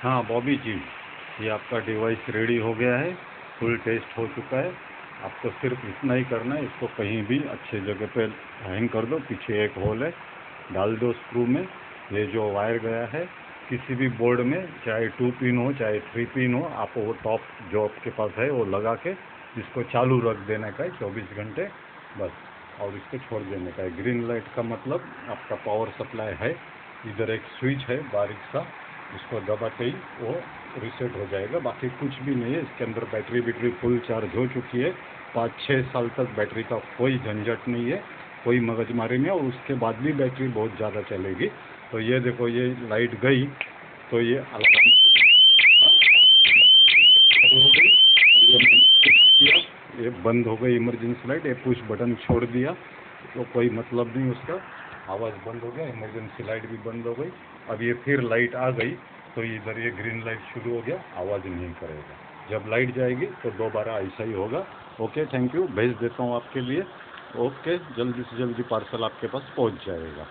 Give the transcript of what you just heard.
हाँ बॉबी जी, ये आपका डिवाइस रेडी हो गया है, फुल टेस्ट हो चुका है। आपको सिर्फ इतना ही करना है, इसको कहीं भी अच्छे जगह पे हैंग कर दो। पीछे एक होल है, डाल दो स्क्रू में। ये जो वायर गया है किसी भी बोर्ड में, चाहे 2 पिन हो चाहे 3 पिन हो, आप वो टॉप जो आपके पास है वो लगा के इसको चालू रख देने का है 24 घंटे बस, और इसको छोड़ देने का है। ग्रीन लाइट का मतलब आपका पावर सप्लाई है। इधर एक स्विच है बारीक सा, इसको दबाते ही वो रीसेट हो जाएगा। बाकी कुछ भी नहीं है इसके अंदर। बैटरी फुल चार्ज हो चुकी है। 5-6 साल तक बैटरी का कोई झंझट नहीं है, कोई मगजमारी नहीं है, और उसके बाद भी बैटरी बहुत ज़्यादा चलेगी। तो ये देखो, ये लाइट गई तो ये अलार्म हो गई, ये बंद हो गई इमरजेंसी लाइट। ये पुश बटन छोड़ दिया तो कोई मतलब नहीं उसका, आवाज़ बंद हो गया, इमरजेंसी लाइट भी बंद हो गई। अब ये फिर लाइट आ गई तो इधर ये ग्रीन लाइट शुरू हो गया, आवाज़ नहीं करेगा। जब लाइट जाएगी तो दोबारा ऐसा ही होगा। ओके, थैंक यू, भेज देता हूँ आपके लिए। ओके, जल्दी से जल्दी पार्सल आपके पास पहुँच जाएगा।